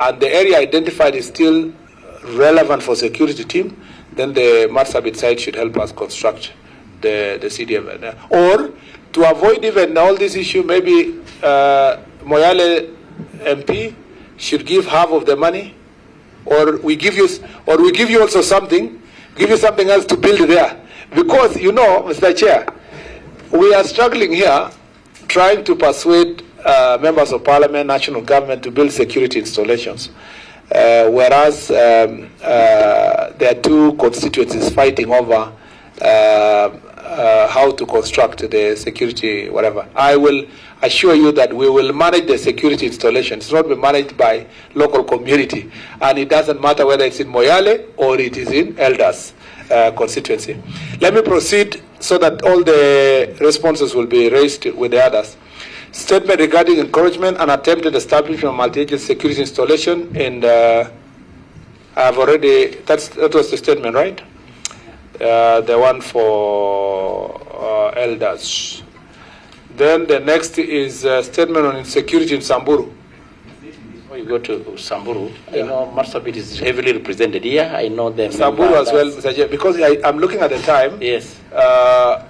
and the area identified is still relevant for security team, then the Marsabit side should help us construct the CDM. Or to avoid even all this issue, maybe Moyale MP should give half of the money, or we give you also something, give you something else to build there. Because, you know, Mr. Chair, we are struggling here trying to persuade members of parliament, national government to build security installations. Whereas there are two constituencies fighting over how to construct the security, whatever. I will assure you that we will manage the security installation. It's not being managed by local community. And it doesn't matter whether it's in Moyale or it is in Elders constituency. Let me proceed so that all the responses will be raised with the others. Statement regarding encouragement and attempted establishment of multi-agency security installation, and I've already, that was the statement, right? The one for Elders. Then the next is a statement on insecurity in Samburu. Before you go to Samburu, I know Marsabit is heavily represented here. I know them. Samburu as well, Mr. Chair, because I'm looking at the time. Yes.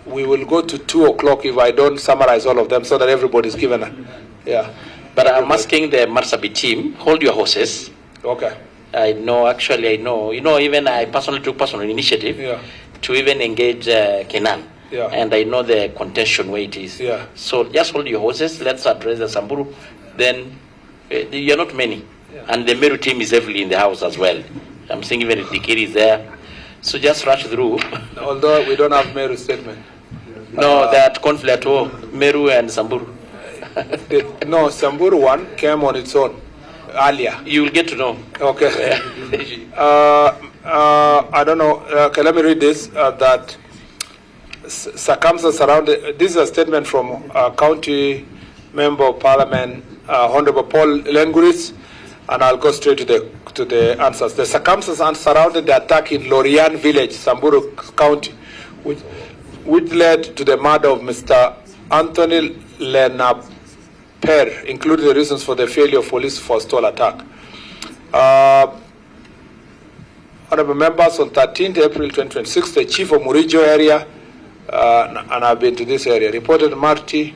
We will go to 2 o'clock if I don't summarize all of them so that everybody's given a, But I'm asking the Marsabit team, hold your horses. Okay. I know, even I personally took personal initiative to even engage Kenan. And I know the contention where it is. So just hold your horses. Let's address the Samburu. Then you're not many. And the Meru team is heavily in the house as well. I'm seeing even Dikiri is there. So just rush through. Although we don't have Meru statement. No, that conflict, Meru and Samburu. No, Samburu one came on its own earlier. You will get to know. Okay. I don't know. Okay, let me read this. That circumstances surrounding. This is a statement from County Member of Parliament, Honorable Paul Lenguris, and I'll go straight to the answers. The circumstances surrounding the attack in Lorian Village, Samburu County, which led to the murder of Mr. Anthony Lenaper, including the reasons for the failure of police for stall attack. Honorable members, on 13th April 2026, the chief of Murijo area, and I've been to this area, reported Marty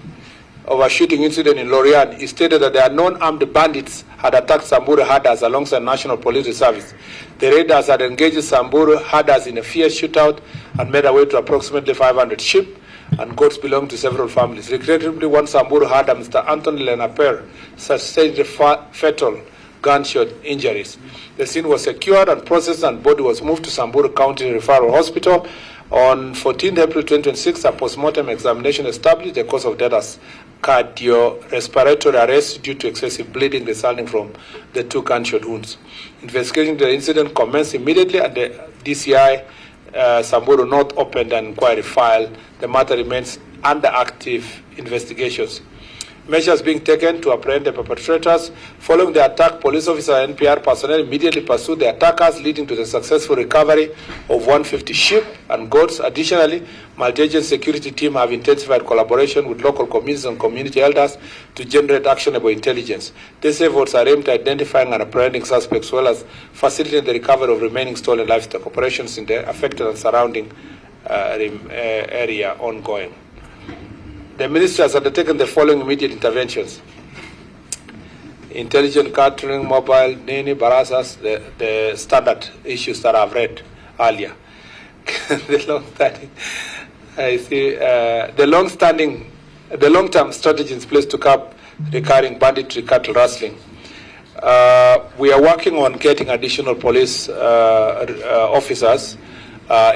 of a shooting incident in Lorian. He stated that the unknown armed bandits had attacked Samburu herders alongside National Police Reserve. The raiders had engaged Samburu herders in a fierce shootout and made away to approximately 500 sheep and goats belonging to several families. Regrettably, one Samburu herder, Mr. Anthony Lenaper, sustained fatal gunshot injuries. The scene was secured and processed, and body was moved to Samburu County Referral Hospital. On 14th April 2026, a postmortem examination established the cause of death as cardiorespiratory arrest due to excessive bleeding resulting from the 2 gunshot wounds. Investigation into the incident commenced immediately, and the DCI Samburu North opened an inquiry file. The matter remains under active investigations. Measures being taken to apprehend the perpetrators. Following the attack, police officer and NPR personnel immediately pursued the attackers, leading to the successful recovery of 150 sheep and goats. Additionally, multi-agency security team have intensified collaboration with local communities and community elders to generate actionable intelligence. These efforts are aimed at identifying and apprehending suspects, as well as facilitating the recovery of remaining stolen livestock. Operations in the affected and surrounding area ongoing. The ministry has undertaken the following immediate interventions: intelligent catering, mobile, Nini, Barasas, the standard issues that I've read earlier. The long-term strategy is placed to curb recurring banditry, cattle rustling. We are working on getting additional police officers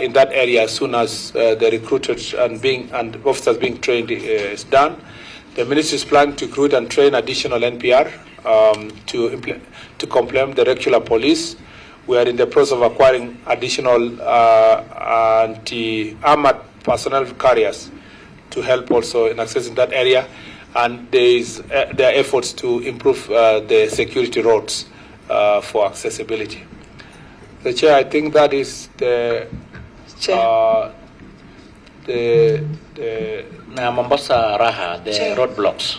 in that area as soon as the recruited and officers being trained is done. The ministry is planning to recruit and train additional NPR to complement the regular police. We are in the process of acquiring additional anti-armored personnel carriers to help also in accessing that area. And there are efforts to improve the security roads for accessibility. The Chair, I think that is the Mombasa Raha, the Chair. roadblocks.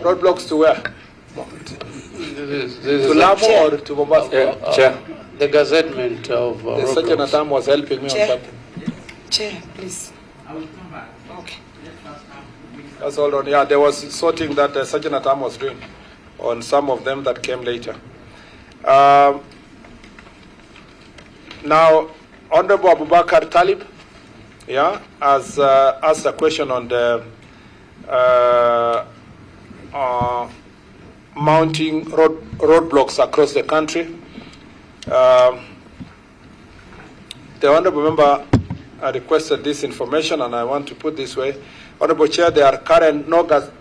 Roadblocks to where? To Lamu or to Mombasa? Chair. The gazettement of the Sergeant at Arms was helping me Chair. on something. Chair, please. I will come back. Okay. That's all on. Yeah, there was sorting that the Sergeant at Arms was doing on some of them that came later. Now, Honorable Abubakar Talib, yeah, has asked a question on the mounting roadblocks across the country. The Honorable Member requested this information, and I want to put this way. Honorable Chair, there are currently no gazetted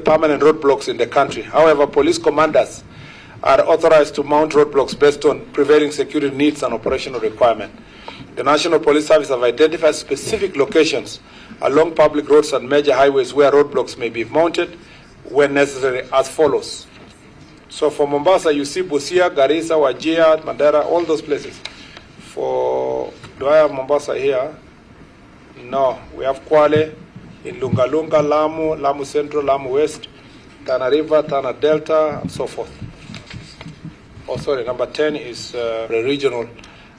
permanent roadblocks in the country. However, police commanders are authorized to mount roadblocks based on prevailing security needs and operational requirements. The National Police Service have identified specific locations along public roads and major highways where roadblocks may be mounted when necessary as follows. So for Mombasa, you see Busia, Garissa, Wajir, Mandera, all those places. Do I have Mombasa here? No. We have Kwale, in Lunga, Lamu Central, Lamu West, Tana River, Tana Delta, and so forth. Oh, sorry, number 10 is the regional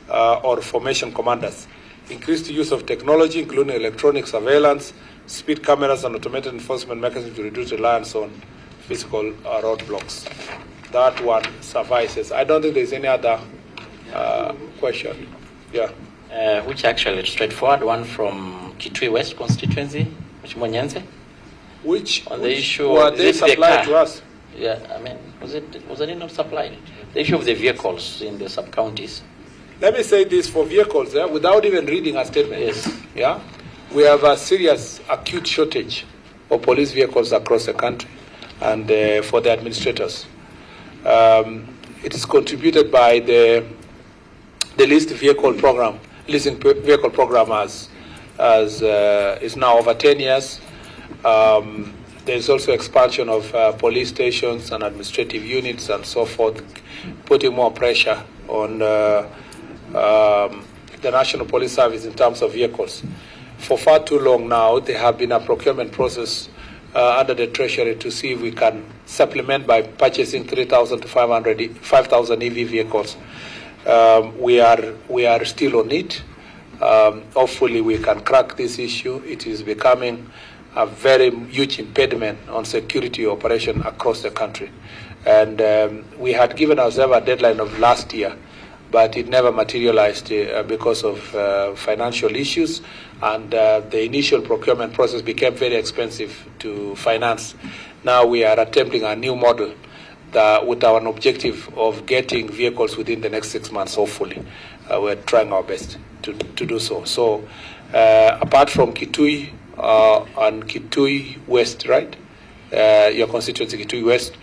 or formation commanders. Increased use of technology, including electronic surveillance, speed cameras, and automated enforcement mechanisms to reduce reliance on physical roadblocks. That one suffices. I don't think there's any other question. Yeah. Which actually is straightforward, one from Kitui West constituency, Mheshimiwa Which on the issue were they supplied to us? Yeah, I mean, was it not supplied? The issue of the vehicles in the sub-counties. Let me say this for vehicles, without even reading a statement. Yes. Yeah, we have a serious acute shortage of police vehicles across the country, and for the administrators. It is contributed by the leasing vehicle program as is now over 10 years. There's also expansion of police stations and administrative units and so forth, putting more pressure on the National Police Service in terms of vehicles. For far too long now, there have been a procurement process under the Treasury to see if we can supplement by purchasing 3,000 to 5,000 EV vehicles. We are still on it. Hopefully we can crack this issue. It is becoming a very huge impediment on security operation across the country. And we had given ourselves a deadline of last year, but it never materialized because of financial issues, and the initial procurement process became very expensive to finance. Now we are attempting a new model with our objective of getting vehicles within the next 6 months, hopefully. We're trying our best to do so. So apart from Kitui and Kitui West, right? Your constituency, Kitui West,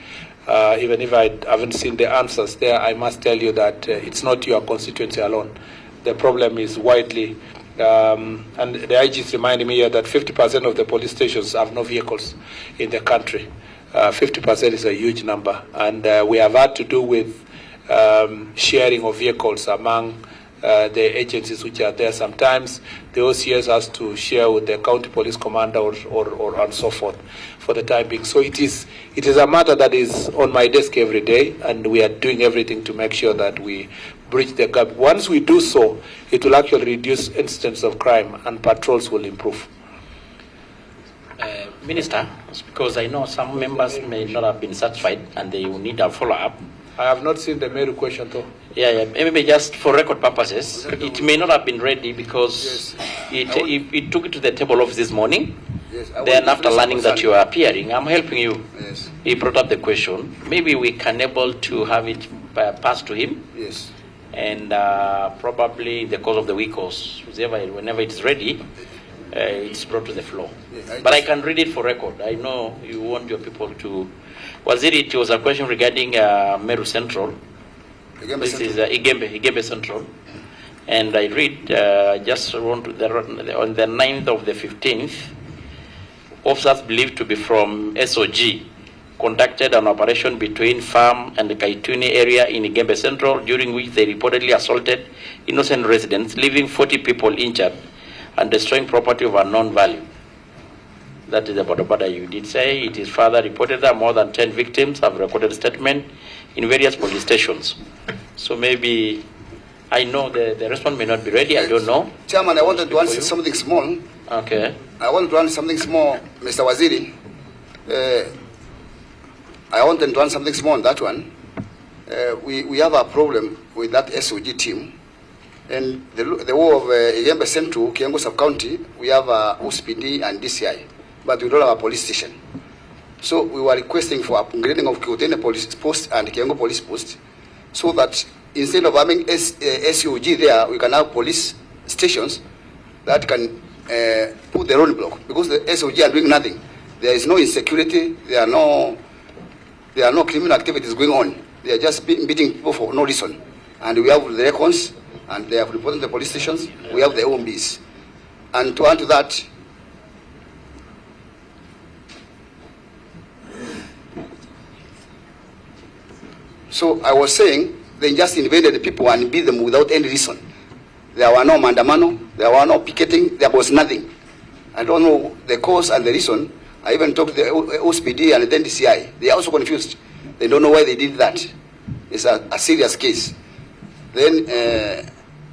even if I haven't seen the answers there, I must tell you that it's not your constituency alone. The problem is widely, and the IG is reminding me here that 50% of the police stations have no vehicles in the country. 50% is a huge number, and we have had to do with sharing of vehicles among the agencies which are there. Sometimes the OCS has to share with the county police commander or and so forth for the time being. So it is a matter that is on my desk every day, and we are doing everything to make sure that we bridge the gap. Once we do so, it will actually reduce incidents of crime and patrols will improve. Minister, because I know some members may not have been satisfied and they will need a follow-up. I have not seen the Meru question though. Yeah, maybe just for record purposes. It may not have been ready because it took it to the table office this morning. Yes, then after learning that you are appearing, I'm helping you. Yes. He brought up the question. Maybe we can able to have it passed to him. Yes. And probably in the course of the week or whenever it's ready, it's brought to the floor. Yeah, but I can read it for record. I know you want your people to... It was a question regarding Meru Central. This is Gibe Central. And I read, just on the 9th of the 15th, officers believed to be from SOG conducted an operation between Farm and the Kaituni area in Gibe Central, during which they reportedly assaulted innocent residents, leaving 40 people injured and destroying property of unknown value. That is the border. You did say it is further reported that more than 10 victims have recorded statement in various police stations. So maybe, I know the response may not be ready, I don't know. Chairman, I wanted to answer something small. Okay. I wanted to answer something small, Mr. Waziri. I wanted to answer something small on that one. We have a problem with that SOG team. And the whole of Gibe Central, Kitengela sub-county, we have USPD and DCI, but we don't have a police station. So we were requesting for upgrading of Kitengela police post and Kitengela police post, so that instead of having SOG there, we can have police stations that can put the roadblock, because the SOG are doing nothing. There is no insecurity, there are no criminal activities going on. They are just beating people for no reason. And we have the records, and they have reported the police stations. We have the OMBs. And to add to that, so I was saying, they just invaded the people and beat them without any reason. There were no mandamano, there were no picketing, there was nothing. I don't know the cause and the reason. I even talked to the OSPD and then DCI. They are also confused. They don't know why they did that. It's a serious case. Then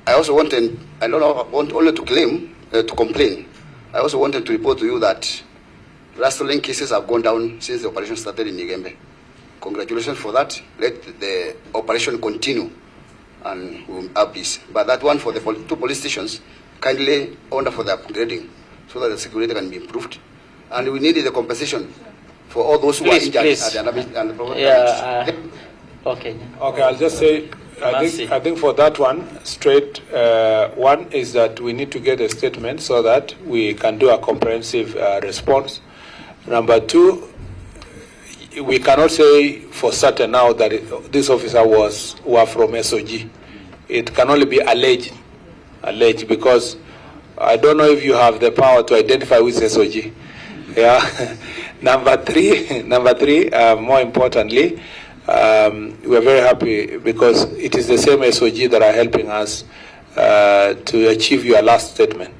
I also wanted, I don't want only to claim, to complain. I also wanted to report to you that rustling cases have gone down since the operation started in Gibe. Congratulations for that. Let the operation continue and we'll have peace. But that one for the two police stations, kindly order for the upgrading so that the security can be improved. And we need the compensation for all those who are injured at the problem. Okay. Okay, I'll just say, I think for that one, straight, one is that we need to get a statement so that we can do a comprehensive response. Number two, we cannot say for certain now that this officer were from SOG. It can only be alleged, because I don't know if you have the power to identify which SOG. Yeah. Number three, more importantly, we are very happy because it is the same SOG that are helping us to achieve your last statement,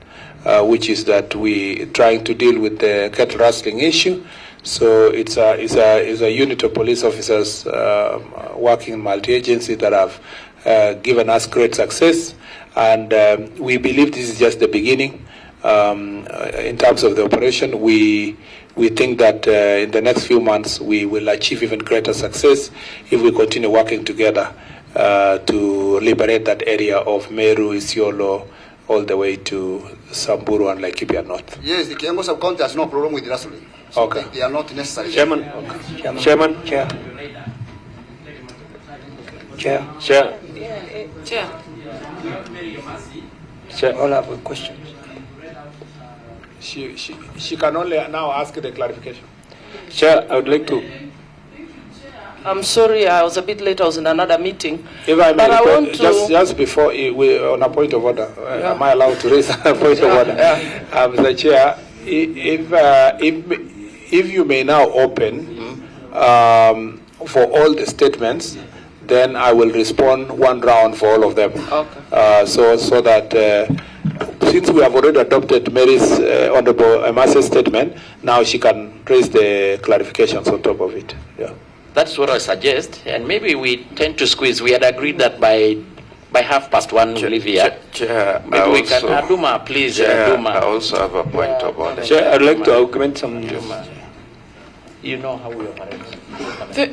which is that we trying to deal with the cattle rustling issue. So it's a unit of police officers working in multi-agency that have given us great success, and we believe this is just the beginning. In terms of the operation, we think that in the next few months we will achieve even greater success if we continue working together to liberate that area of Meru, Isiolo, all the way to Samburu and Laikipia North. Yes, the Kitengela sub-county has no problem with rustling. So okay. They are not necessary. Chairman. Okay. Chairman. Chair. All have a question. She can only now ask the clarification. Chair, I would like to. I'm sorry, I was a bit late. I was in another meeting. If I may, but I want to just before we on a point of order, am I allowed to raise a point of order? Mr. Chair, if you may now open for all the statements, then I will respond one round for all of them. Okay. So that since we have already adopted Mary's Honorable Amase's statement, now she can raise the clarifications on top of it. Yeah. That's what I suggest, and maybe we tend to squeeze. We had agreed that by 1:30 we'll leave here. Chair, maybe we can. Aduma, please. Chair, Aduma. I also have a point of order. Chair, I'd like to augment some. You know how we operate.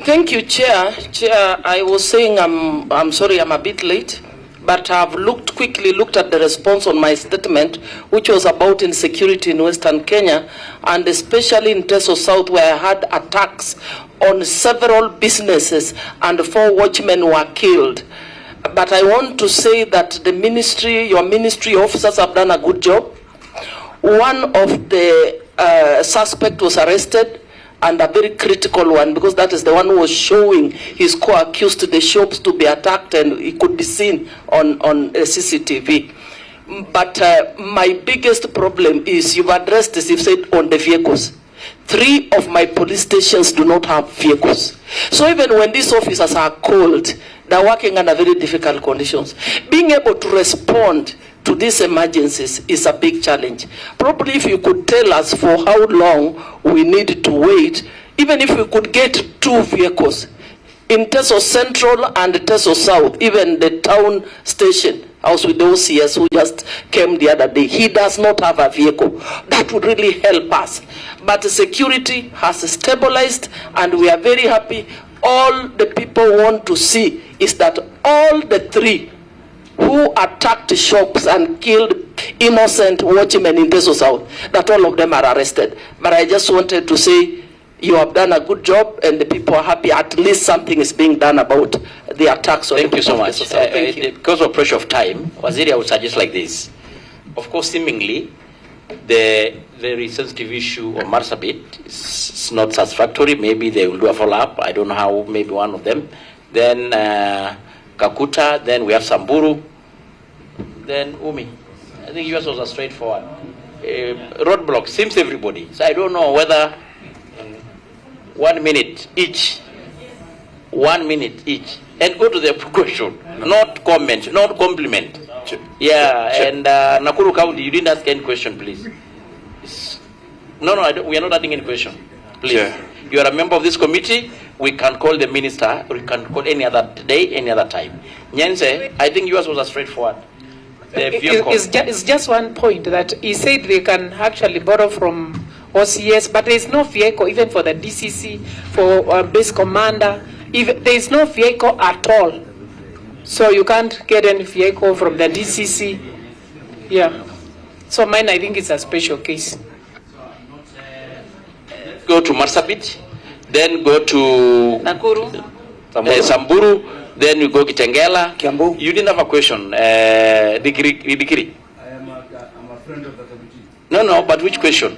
Thank you, Chair. Chair, I was saying I'm sorry I'm a bit late, but I've quickly looked at the response on my statement, which was about insecurity in Western Kenya, and especially in Teso South, where I had attacks on several businesses and 4 watchmen were killed. But I want to say that the ministry, your ministry officers have done a good job. One of the suspect was arrested, and a very critical one, because that is the one who was showing his co-accused to the shops to be attacked, and he could be seen on CCTV. But my biggest problem is, you've addressed this, you've said on the vehicles. 3 of my police stations do not have vehicles. So even when these officers are called, they're working under very difficult conditions. Being able to respond to these emergencies is a big challenge. Probably if you could tell us for how long we need to wait, even if we could get 2 vehicles, in Teso Central and Teso South, even the town station, I was with the OCS who just came the other day. He does not have a vehicle. That would really help us. But security has stabilized, and we are very happy. All the people want to see is that all the 3 who attacked shops and killed innocent watchmen in Teso South, that all of them are arrested. But I just wanted to say, you have done a good job, and the people are happy. At least something is being done about the attacks on Thank you so much. Thank you. Because of pressure of time, Waziri, I would suggest like this. Of course, seemingly, the very sensitive issue of Marsabit is not satisfactory. Maybe they will do a follow-up. I don't know how, maybe one of them. Then Kakuta, then we have Samburu, then Umi. I think yours was a straightforward. Roadblock, seems everybody. So I don't know whether 1 minute each. 1 minute each. And go to the question, not comment, not compliment. Yeah, and Nakuru County, you didn't ask any question, please. No, we are not adding any question. Please. Yeah. You are a member of this committee. We can call the minister, or we can call any other day, any other time. Nyense, I think yours was a straightforward. It's just one point that he said they can actually borrow from OCS, but there is no vehicle even for the DCC, for base commander. If there is no vehicle at all, so you can't get any vehicle from the DCC. Yeah. So mine, I think it's a special case. Go to Marsabit, then go to Nakuru, Samburu, then you go Kitengela. Kiambu. You didn't have a question. Dikiri. I'm a friend of the committee. No, but which question?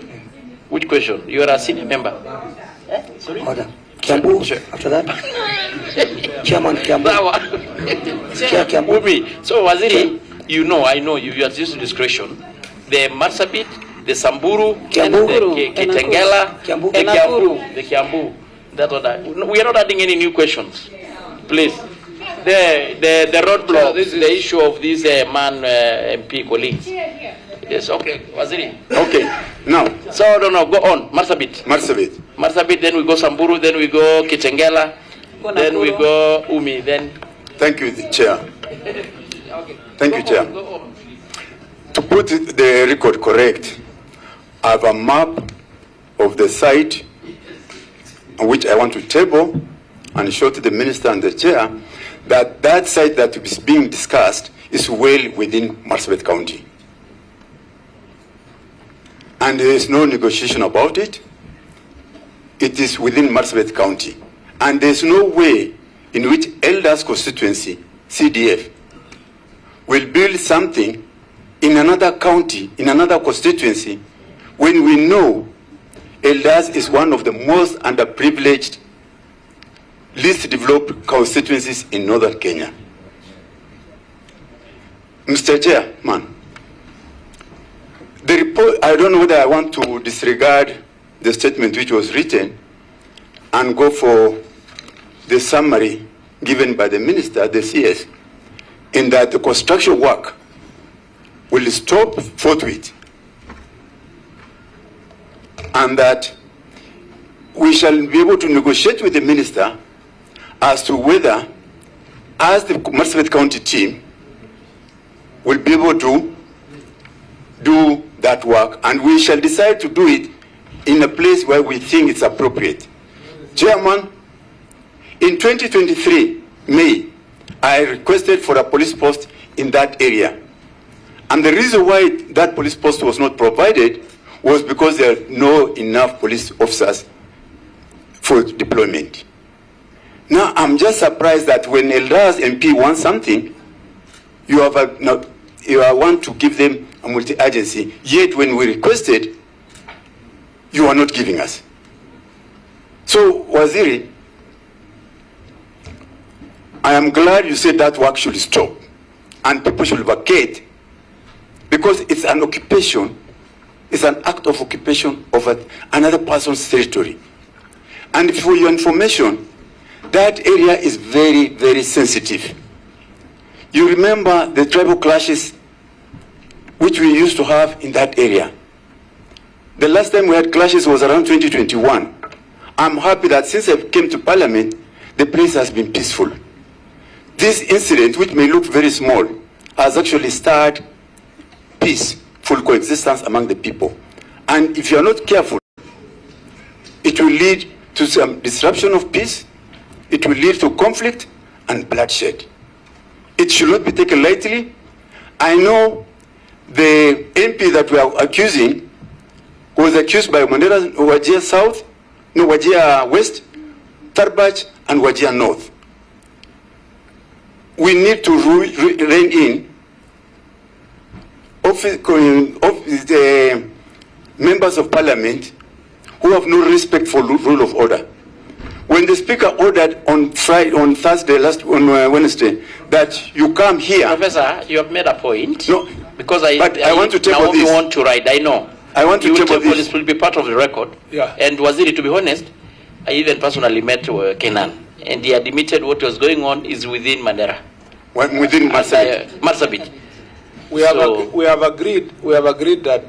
Which question? You are a senior member. Sorry? Order. Kiambu, after that. Chairman Kiambu. Chair Kiambu. So, Waziri, you know, I know, you are used to discretion. The Marsabit, the Samburu, Kiambu, the Kitengela, Kiambu, the Kiambu. That's what we are not adding any new questions. Please. The roadblock, the issue of this MP colleagues. Yes, okay. Waziri. Okay. Now. So, no, go on. Marsabit, then we go Samburu, then we go Kitengela, then we go Umi, then... Thank you, Chair. Thank you, Chair. To put the record correct, I have a map of the site which I want to table and show to the Minister and the Chair that site that is being discussed is well within Marsabit County. And there is no negotiation about it. It is within Marsabit County. And there is no way in which Elders constituency, CDF, will build something in another county, in another constituency, when we know Elders is one of the most underprivileged, least developed constituencies in northern Kenya. Mr. Chairman, the report, I don't know whether I want to disregard the statement which was written and go for the summary given by the minister, the CS, in that the construction work will stop forthwith and that we shall be able to negotiate with the minister as to whether, as the Marsabit County team, will be able to do that work, and we shall decide to do it in a place where we think it's appropriate. Chairman, in 2023, May, I requested for a police post in that area. And the reason why that police post was not provided was because there are not enough police officers for deployment. Now, I'm just surprised that when Elders MP wants something, you want to give them a multi-agency, yet when we requested, you are not giving us. So, Waziri, I am glad you said that work should stop and people should vacate, because it's an occupation, it's an act of occupation of another person's territory. And for your information, that area is very, very sensitive. You remember the tribal clashes which we used to have in that area. The last time we had clashes was around 2021. I'm happy that since I came to Parliament, the place has been peaceful. This incident, which may look very small, has actually started peaceful coexistence among the people. And if you are not careful, it will lead to some disruption of peace, it will lead to conflict and bloodshed. It should not be taken lightly. I know the MP that we are accusing was accused by Mandela, Wajir South, no, Wajir West, Tarbaj, and Wajir North. We need to rein in the members of Parliament who have no respect for rule of order. When the Speaker ordered on Wednesday, that you come here. Professor, you have made a point. No, because I want to table this. want to write. I know. I want to table this. This will be part of the record. Yeah. And Waziri, to be honest, I even personally met Kenan, and he admitted what was going on is within Mandera. Within Marsabit. Marsabit. We have agreed that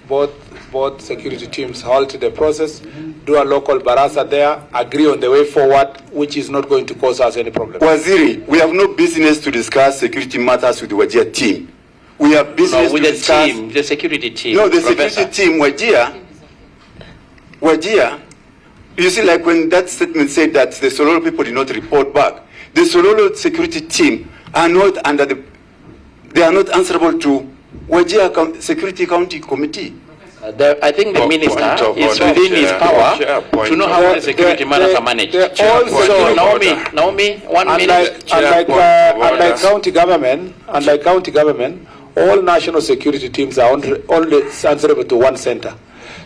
both security teams halt the process, do a local barasa there, agree on the way forward, which is not going to cause us any problem. Waziri, we have no business to discuss security matters with the Wajir team. We have business with to the discuss team, the security team. No, the Professor. security team, Wajir, you see, like when that statement said that the Sololo people did not report back, the Sololo security team are not they are not answerable to Wajir Security County Committee. I think the minister is within his power to know how the security matters are managed. So Naomi, 1 minute. Unlike county government, all national security teams are only answerable to one center.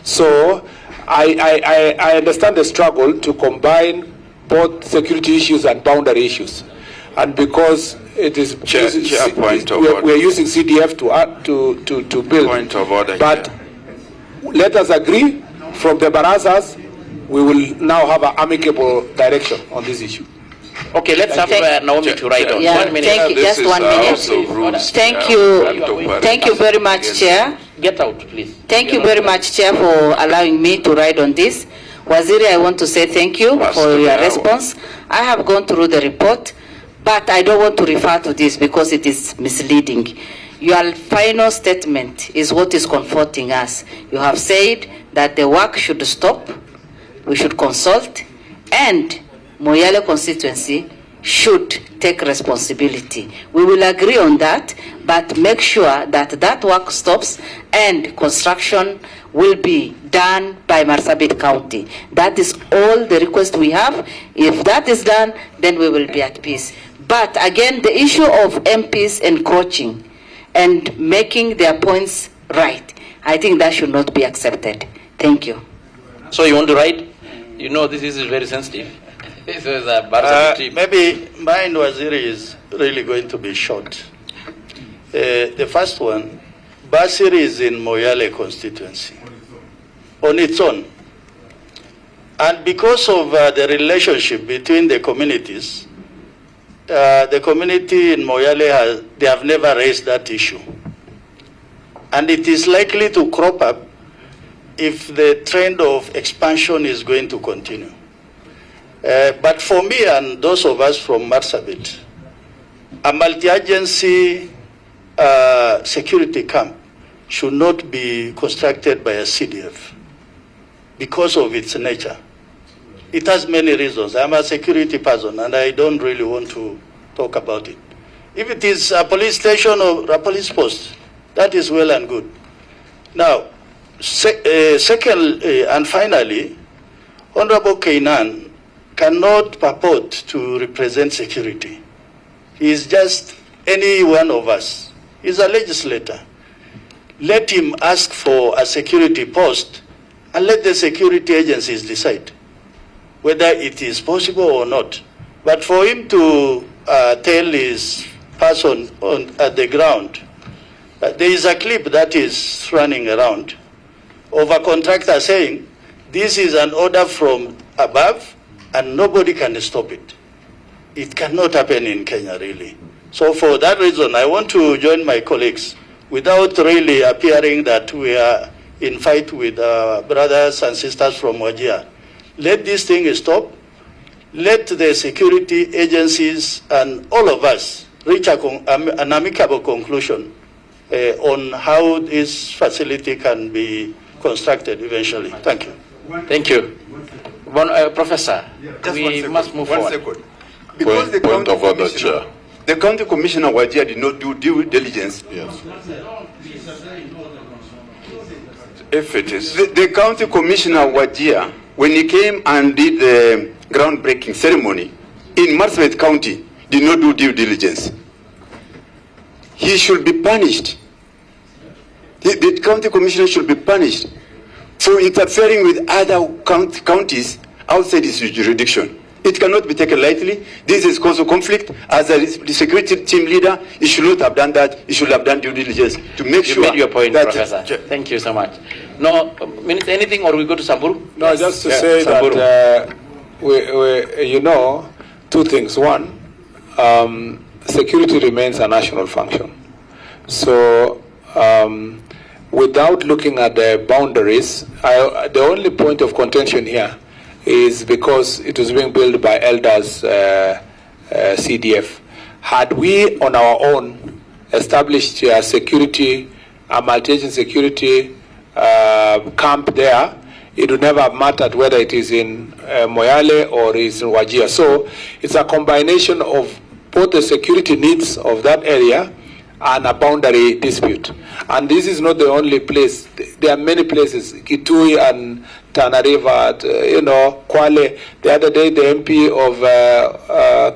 So I understand the struggle to combine both security issues and boundary issues, and because it is we're using CDF to build. Point of order. But let us agree from the barazas, we will now have an amicable direction on this issue. Okay, let's have Naomi to write on. Yeah, 1 minute. thank you. Just 1 minute. Thank you. Thank you very much, Chair. Get out, please. Thank you very much, Chair, for allowing me to write on this. Waziri, I want to say thank you for your response. I have gone through the report, but I don't want to refer to this because it is misleading. Your final statement is what is comforting us. You have said that the work should stop, we should consult, and Moyale constituency should take responsibility. We will agree on that, but make sure that that work stops and construction will be done by Marsabit County. That is all the request we have. If that is done, then we will be at peace. But again, the issue of MPs encroaching and making their points right, I think that should not be accepted. Thank you. So you want to write? You know this is very sensitive. Maybe mine, Waziri, is really going to be short. The first one, Basir is in Moyale constituency on its own. And because of the relationship between the communities, the community in Moyale, they have never raised that issue. And it is likely to crop up if the trend of expansion is going to continue. But for me and those of us from Marsabit, a multi-agency security camp should not be constructed by a CDF because of its nature. It has many reasons. I'm a security person and I don't really want to talk about it. If it is a police station or a police post, that is well and good. Now, second and finally, Honorable Kenan cannot purport to represent security. He is just any one of us. He's a legislator. Let him ask for a security post and let the security agencies decide whether it is possible or not. But for him to tell his person at the ground, there is a clip that is running around of a contractor saying, this is an order from above and nobody can stop it. It cannot happen in Kenya, really. So for that reason, I want to join my colleagues without really appearing that we are in fight with brothers and sisters from Wajir. Let this thing stop. Let the security agencies and all of us reach an amicable conclusion on how this facility can be constructed eventually. Thank you. Thank you. Professor, we must move forward. 1 second. Because the county commissioner Wajir did not do due diligence. Yes. If it is. The county commissioner Wajir, when he came and did the groundbreaking ceremony in Marsabit County, did not do due diligence. He should be punished. The county commissioner should be punished for interfering with other counties outside his jurisdiction. It cannot be taken lightly. This is cause of conflict. As a security team leader, he should not have done that. He should have done due diligence to make sure. You made your point, that Professor. Thank you so much. No, anything, or we go to Samburu? No, just to say Samburu. that you know, two things. One, security remains a national function. So without looking at the boundaries, the only point of contention here is because it was being built by elders CDF. Had we on our own established a multi-agent security camp there, it would never have mattered whether it is in Moyale or is in Wajir. So it's a combination of both the security needs of that area and a boundary dispute. And this is not the only place. There are many places, Kitui and Tana River, Kwale. The other day, the MP of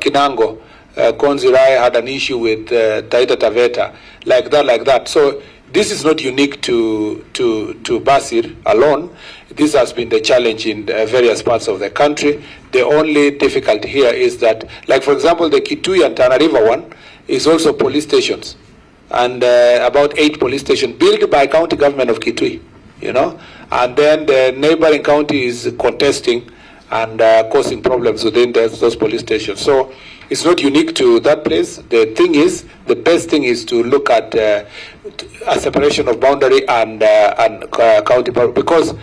Kinango, Konzirai, had an issue with Taita Taveta, like that. So this is not unique to Basir alone. This has been the challenge in various parts of the country. The only difficulty here is that, like for example, the Kitui and Tana River one is also police stations. And about 8 police stations built by county government of Kitui, and then the neighboring county is contesting and causing problems within those police stations. So it's not unique to that place. The best thing is to look at a separation of boundary and county boundary, because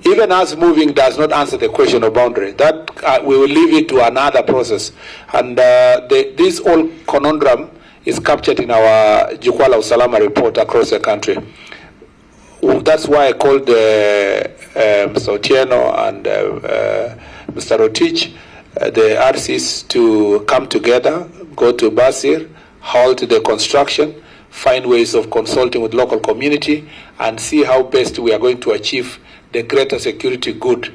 even us moving does not answer the question of boundary. That we will leave it to another process. And this whole conundrum is captured in our Jukwaa Usalama report across the country. That's why I called Mr. Otieno and Mr. Rotich, the RCs, to come together, go to Basir, halt the construction, find ways of consulting with local community, and see how best we are going to achieve the greater security good,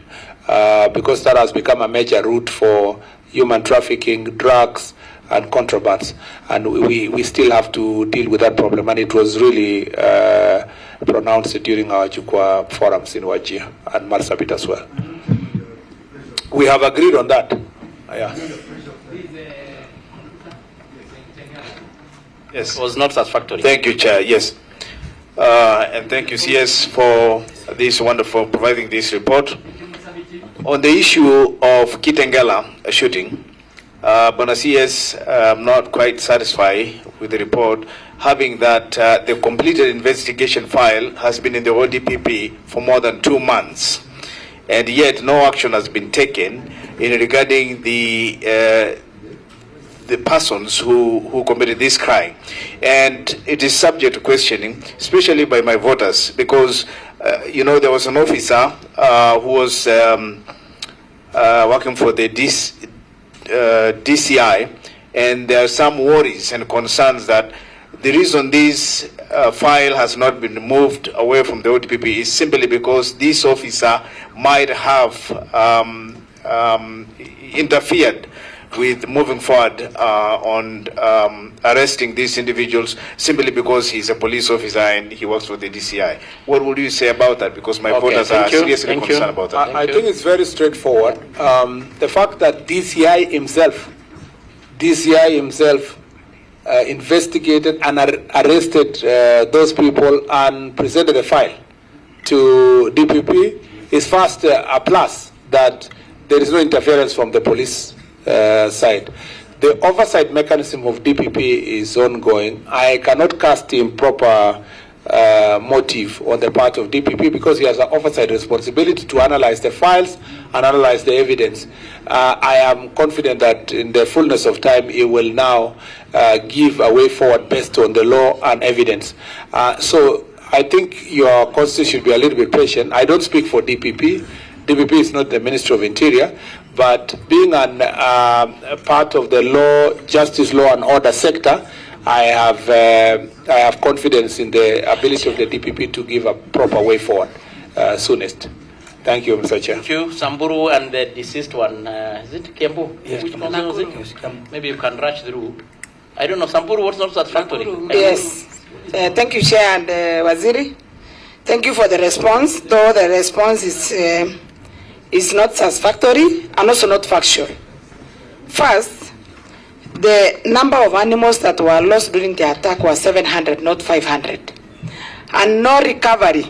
because that has become a major route for human trafficking, drugs, and contrabands, and we still have to deal with that problem. And it was really pronounced during our Jukwaa forums in Wajir and Marsabit as well. We have agreed on that. Yeah. Yes, it was not satisfactory. Thank you, Chair. Yes, and thank you, CS, for this wonderful providing this report on the issue of Kitengela shooting. But CS, I'm not quite satisfied with the report, having that the completed investigation file has been in the ODPP for more than 2 months, and yet no action has been taken in regarding the persons who committed this crime. And it is subject to questioning, especially by my voters, because there was an officer who was working for the DCI, and there are some worries and concerns that the reason this file has not been moved away from the ODPP is simply because this officer might have interfered with moving forward on arresting these individuals simply because he's a police officer and he works for the DCI. What would you say about that? Because my voters are seriously concerned about that. I think it's very straightforward. The fact that DCI himself investigated and arrested those people and presented a file to DPP is first a plus that there is no interference from the police side. the oversight mechanism of DPP is ongoing. I cannot cast improper motive on the part of DPP because he has an oversight responsibility to analyze the files and analyze the evidence. I am confident that in the fullness of time he will now give a way forward based on the law and evidence. So I think your constitution should be a little bit patient. I don't speak for DPP. DPP is not the Ministry of Interior, but being a part of the law, justice, law and order sector, I have confidence in the ability of the DPP to give a proper way forward soonest. Thank you, Mr. Chair. Thank you, Samburu, and the deceased one. Is it Kiambu? Yes, Which one is it? Maybe you can rush through. I don't know. Samburu was not satisfactory. Yes. Thank you, Chair and Waziri. Thank you for the response, though the response is not satisfactory and also not factual. First, the number of animals that were lost during the attack was 700, not 500. And no recovery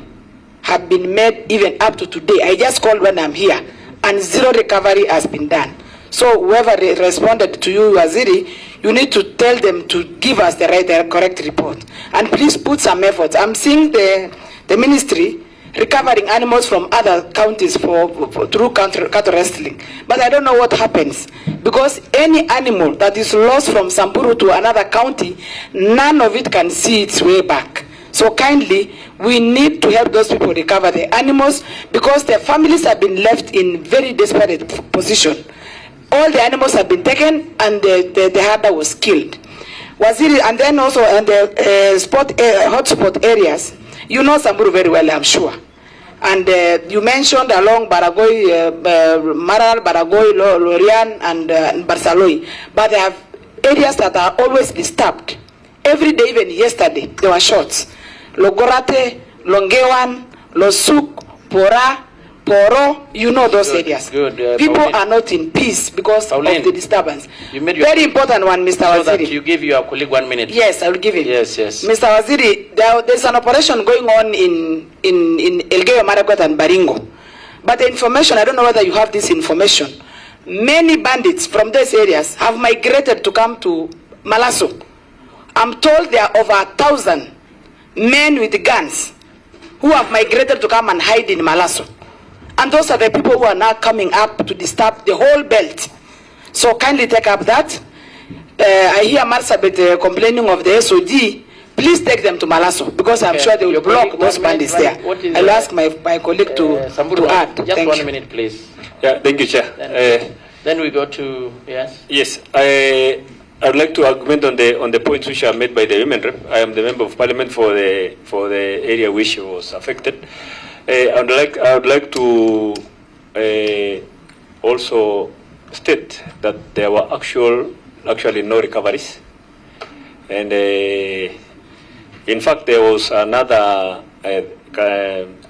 have been made even up to today. I just called when I'm here, and zero recovery has been done. So whoever responded to you, Waziri, you need to tell them to give us the correct report. And please put some effort. I'm seeing the ministry recovering animals from other counties through cattle wrestling. But I don't know what happens. Because any animal that is lost from Samburu to another county, none of it can see its way back. So kindly, we need to help those people recover the animals because their families have been left in very desperate position. All the animals have been taken and the herder was killed. Waziri, and then also in the hotspot areas, you know Samburu very well, I'm sure. And you mentioned along Baragoi, Maral, Baragoi, Lorian, and Barsaloi. But they have areas that are always disturbed. Every day, even yesterday, there were shots. Logorate, Longewan, Losuk, Pora, Poro, you know those areas. Good. People Pauline. are not in peace because Pauline, of the disturbance. You made your very important one, Mr. So Waziri. that you give your colleague 1 minute. Yes, I will give him. Yes, yes. Mr. Waziri, there's an operation going on in Elgeyo Marakwet and Baringo. But the information, I don't know whether you have this information. Many bandits from those areas have migrated to come to Malaso. I'm told there are over 1,000 men with guns who have migrated to come and hide in Malaso. And those are the people who are now coming up to disturb the whole belt. So kindly take up that. I hear Marsabit complaining of the SOG. Please take them to Malaso because I'm sure they will block those bandits there. I'll ask my colleague to add. Just thank 1 you. minute, please. Yeah, thank you, Chair. Then we go to, yes? Yes, I would like to argument on the points which are made by the women rep. I am the member of parliament for the area which was affected. I would like to also state that there were actually no recoveries, and in fact there was another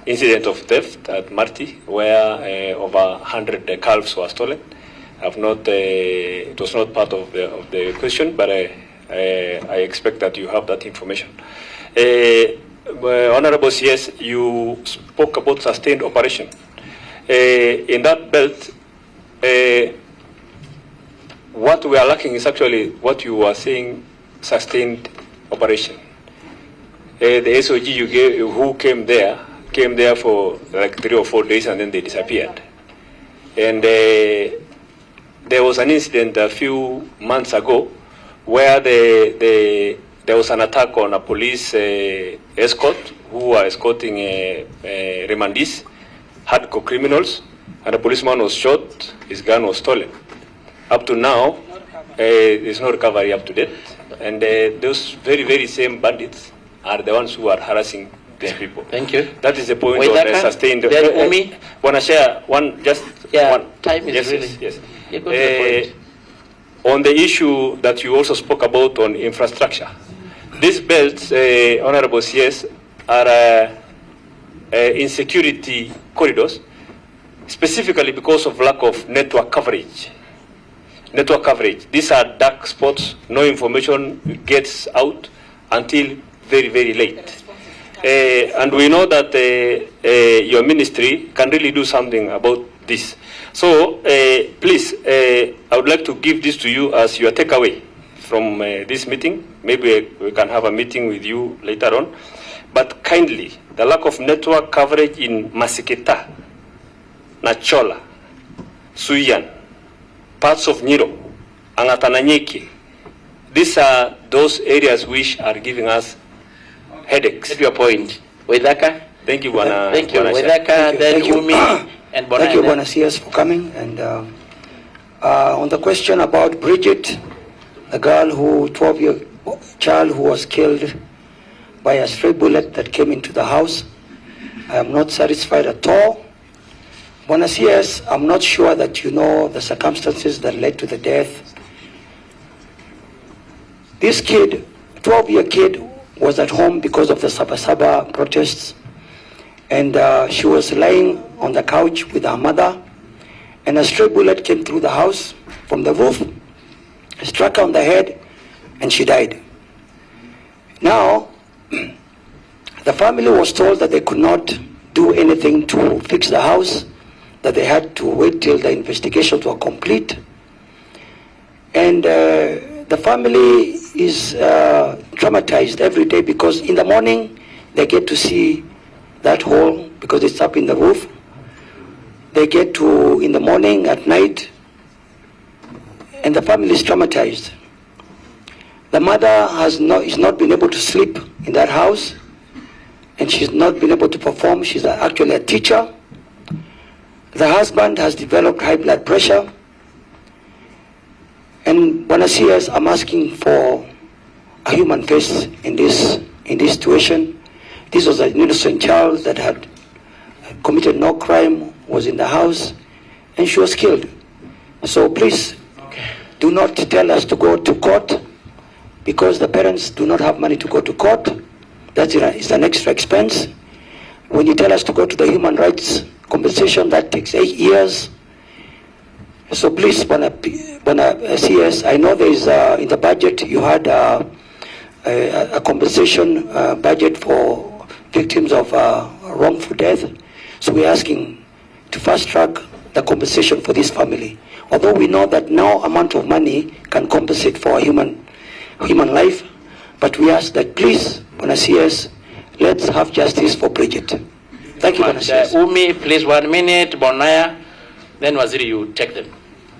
incident of theft at Marti where over 100 calves were stolen. It was not part of the question, but I expect that you have that information. Honorable CS, you spoke about sustained operation. In that belt, what we are lacking is actually what you were saying, sustained operation. The SOG you gave, who came there for like 3 or 4 days and then they disappeared. And there was an incident a few months ago where there was an attack on a police escort who were escorting remandees, hardcore criminals, and a policeman was shot, his gun was stolen. Up to now, there's no recovery up to date, and those very, very same bandits are the ones who are harassing these people. Thank you. That is the point of the sustained. Want to share one, just one? Time is yes, really. Yes. You go to the point. On the issue that you also spoke about on infrastructure, these belts, Honorable CS, are insecurity corridors, specifically because of lack of network coverage. These are dark spots. No information gets out until very, very late. And we know that your ministry can really do something about this. So please, I would like to give this to you as your takeaway from this meeting. Maybe we can have a meeting with you later on. But kindly, the lack of network coverage in Masikita, Nachola, Suyan, parts of Niro, Angatananyeki, these are those areas which are giving us headaches. At your point. Wedaka? Thank you, Bwana. Thank you. Wedaka, then Umi, and Bonaya. Thank you, Bwana CS, for coming. And on the question about Bridget, the girl who, 12-year child who was killed by a stray bullet that came into the house, I am not satisfied at all. Bwana CS, I'm not sure that you know the circumstances that led to the death. This kid, 12-year kid, was at home because of the Sabasaba protests, and she was lying on the couch with her mother, and a stray bullet came through the house from the roof, struck her on the head, and she died. Now, the family was told that they could not do anything to fix the house, that they had to wait till the investigations were complete. And the family is traumatized every day because in the morning they get to see that hole because it's up in the roof. They get to in the morning, at night, and the family is traumatized. The mother is not been able to sleep in that house, and she's not been able to perform. She's actually a teacher. The husband has developed high blood pressure. And Bwana CS, I'm asking for a human face in this situation. This was an innocent child that had committed no crime, was in the house, and she was killed. So please, do not tell us to go to court because the parents do not have money to go to court. It's an extra expense. When you tell us to go to the human rights compensation, that takes 8 years. So please, Bwana CS, I know there is in the budget you had a compensation budget for victims of wrongful death. So we're asking to fast track the compensation for this family. Although we know that no amount of money can compensate for a human life, but we ask that please, Bwana CS, let's have justice for Bridget. Thank you, Bwana CS. Umi, please 1 minute. Bonaya, then Waziri, you take them.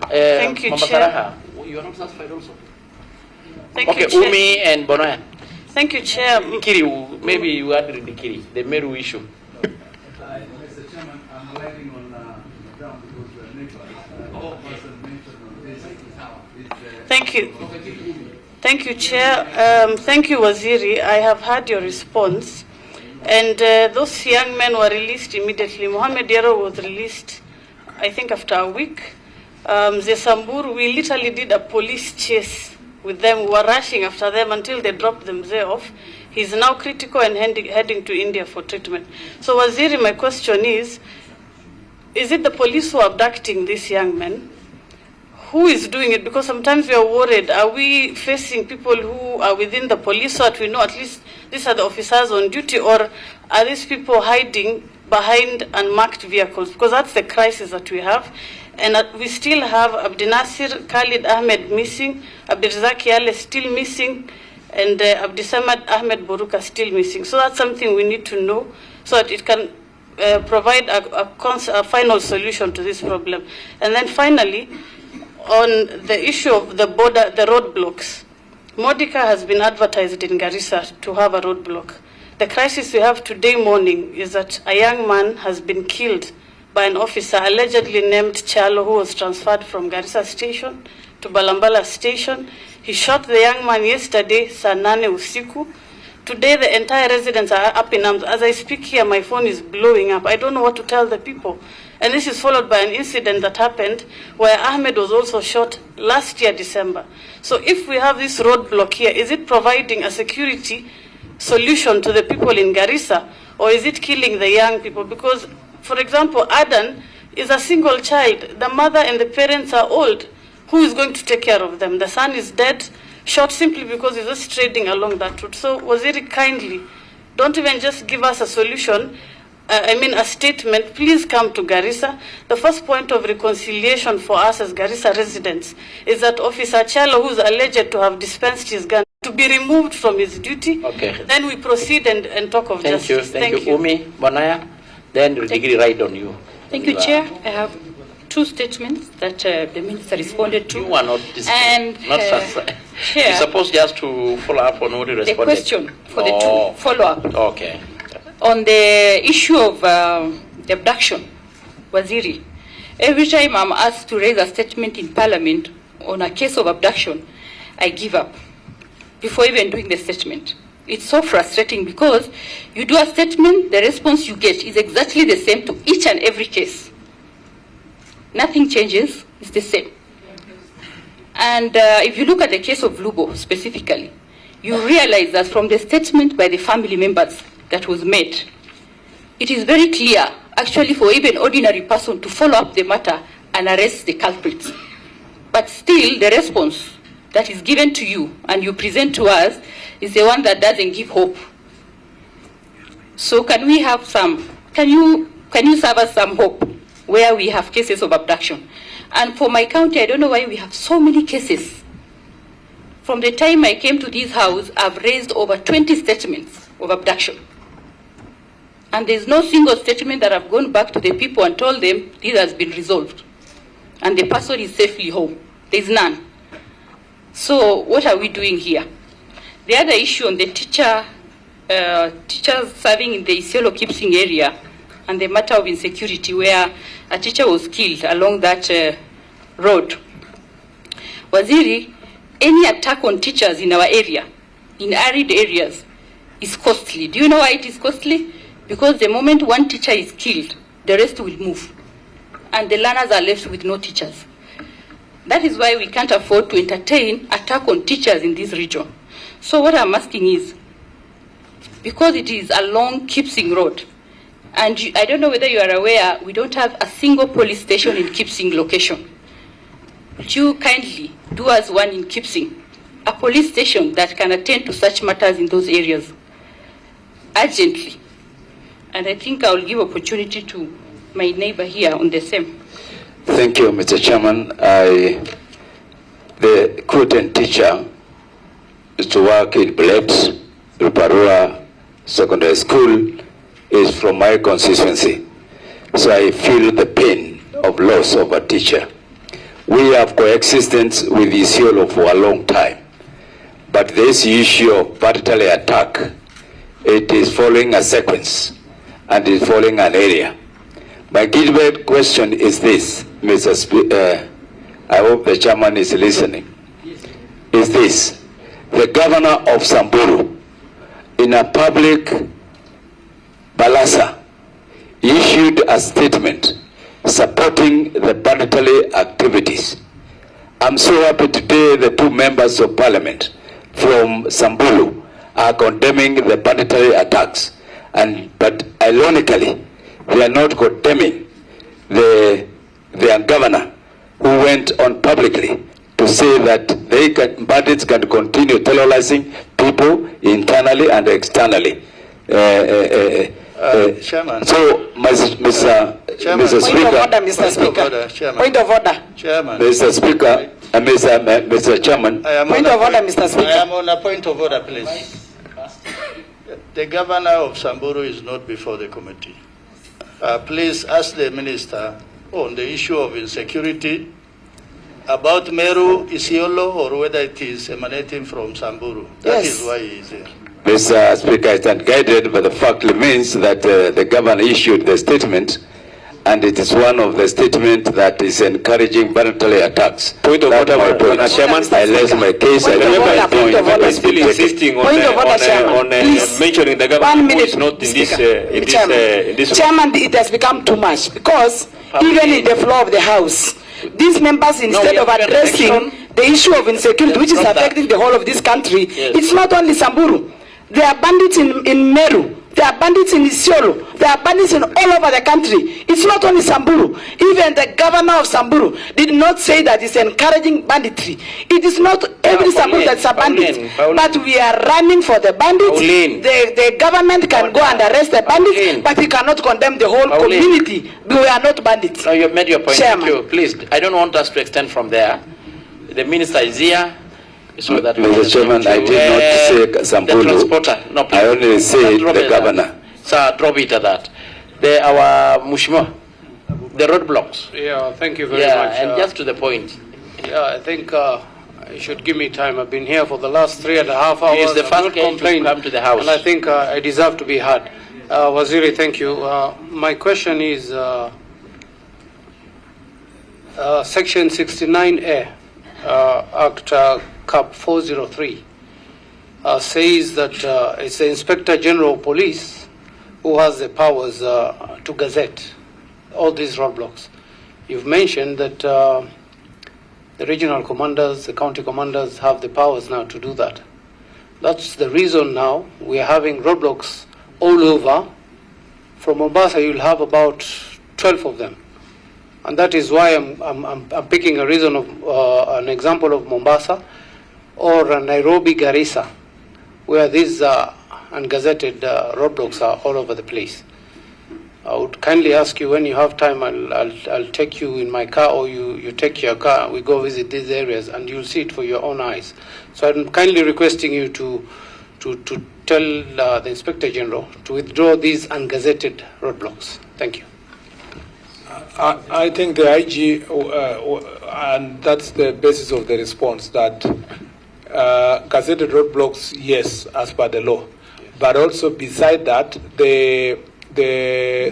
Thank you, Chair. You are not satisfied also? Thank okay, you, Chair. Umi and Bonaya. Thanbe you, Chair. Kiri, maybe you add the Kiri, the Meru issue. Mr. Chairman, I'm writing on the ground because the neighbors person mentioned on this. Thank you. Thank you, Chair. Thank you, Waziri. I have heard your response. And those young men were released immediately. Mohamed Yero was released, I think, after a week. The Samburu, we literally did a police chase with them. We were rushing after them until they dropped them there off. He's now critical and heading to India for treatment. So, Waziri, my question is it the police who are abducting these young men? Who is doing it? Because sometimes we are worried. Are we facing people who are within the police so that we know at least these are the officers on duty, or are these people hiding behind unmarked vehicles? Because that's the crisis that we have. And we still have Abdinasir Khalid Ahmed missing, Abdirazak Yale still missing, and Abdisamad Ahmed Boruka still missing. So that's something we need to know so that it can provide a final solution to this problem. And then finally, on the issue of the border, the roadblocks, Modica has been advertised in Garissa to have a roadblock. The crisis we have today morning is that a young man has been killed by an officer allegedly named Chalo, who was transferred from Garissa station to Balambala station. He shot the young man yesterday, saa 8 usiku. Today the entire residents are up in arms. As I speak here, my phone is blowing up. I don't know what to tell the people. And this is followed by an incident that happened where Ahmed was also shot last year, December. So if we have this roadblock here, is it providing a security solution to the people in Garissa, or is it killing the young people? Because, for example, Adan is a single child. The mother and the parents are old. Who is going to take care of them? The son is dead, shot simply because he's just trading along that route. So, Waziri, kindly, don't even just give us a solution. a statement, please come to Garissa. The first point of reconciliation for us as Garissa residents is that Officer Chalo, who's alleged to have dispensed his gun, to be removed from his duty. Okay. Then we proceed and talk of justice. Thank you. Umi, Bonaya, then the degree right on you. Thank you, Chair. I have two statements that the Minister responded to. You are not Chair, you're supposed just to follow up on what you responded. The question for the two follow-up. Okay. On the issue of the abduction, Waziri, every time I'm asked to raise a statement in Parliament on a case of abduction, I give up before even doing the statement. It's so frustrating because you do a statement, the response you get is exactly the same to each and every case. Nothing changes, it's the same. And if you look at the case of Lubo specifically, you realize that from the statement by the family members that was made, it is very clear, actually, for even ordinary person to follow up the matter and arrest the culprits. But still, the response that is given to you and you present to us is the one that doesn't give hope. So can we have some, can you serve us some hope where we have cases of abduction? And for my county, I don't know why we have so many cases. From the time I came to this house, I've raised over 20 statements of abduction. And there's no single statement that I've gone back to the people and told them this has been resolved. And the person is safely home. There's none. So what are we doing here? The other issue on the teachers serving in the Isiolo Kipsing area and the matter of insecurity where a teacher was killed along that road. Waziri, any attack on teachers in our area, in arid areas, is costly. Do you know why it is costly? Because the moment one teacher is killed, the rest will move. And the learners are left with no teachers. That is why we can't afford to entertain attack on teachers in this region. So what I'm asking is, because it is a long Kipsing road, and I don't know whether you are aware, we don't have a single police station in Kipsing location. Would you kindly do us one in Kipsing, a police station that can attend to such matters in those areas urgently? And I think I will give opportunity to my neighbor here on the same. Thank you, Mr. Chairman. The Kuten teacher used to work in Blades, Ruparua Secondary School, is from my constituency. So I feel the pain of loss of a teacher. We have coexistence with Isiolo for a long time. But this issue of particular attack, it is following a sequence and is following an area. My Gibe question is this, Mr. Speaker, I hope the chairman is listening. Is this, the governor of Samburu, in a public balasa, issued a statement supporting the banditry activities. I'm so happy today the two members of parliament from Samburu are condemning the banditry attacks. But ironically, they are not condemning their governor who went on publicly to say that bandits can continue terrorizing people internally and externally. Chairman. So, Mr. Speaker. Point of order. Chairman. Mr. Speaker, Mr. Chairman. Point of order, Mr. Speaker. I am on a point of order, please. The governor of Samburu is not before the committee. Please ask the minister on the issue of insecurity about Meru, Isiolo, or whether it is emanating from Samburu. That is why he is here. Mr. Speaker, I stand guided, but the fact remains that the governor issued the statement, and it is one of the statements that is encouraging banditry attacks. Point of order, my point. Chairman, I raise my case. I don't my point. I'm still insisting on mentioning the governor who is not in this. Chairman, it has become too much because even in the floor of the House, these members, instead of addressing the issue of insecurity, which is affecting the whole of this country, it's not only Samburu. There are bandits in Meru There are bandits in Isiolo. There are bandits in all over the country. It's not only Samburu. Even the governor of Samburu did not say that it's encouraging banditry. It is not every Samburu that's a bandit. But we are running for the bandits. The government can go and arrest the bandits, but we cannot condemn the whole community. We are not bandits. No, you've made your point. Chairman. Thank you. Please, I don't want us to extend from there. The minister is here. So that Mr. Chairman, I did not say Samburu. The transporter. No, I only said the governor. Sir, drop it at that. Our Mushmo, the roadblocks. Yeah, thank you very much. And just to the point. Yeah, I think you should give me time. I've been here for the last 3.5 hours. It's the first case to come to the house. And I think I deserve to be heard. Waziri, thank you. My question is Section 69A, Act Cap 403, says that it's the Inspector General of Police who has the powers to gazette all these roadblocks. You've mentioned that the regional commanders, the county commanders have the powers now to do that. That's the reason now we are having roadblocks all over. From Mombasa, you'll have about 12 of them. And that is why I'm picking a reason of an example of Mombasa or Nairobi, Garissa, where these ungazetted roadblocks are all over the place. I would kindly ask you, when you have time, I'll take you in my car, or you take your car, and we go visit these areas, and you'll see it for your own eyes. So I'm kindly requesting you to tell the Inspector General to withdraw these ungazetted roadblocks. Thank you. I think the IG, and that's the basis of the response, that gazetted roadblocks, yes, as per the law. But also beside that, the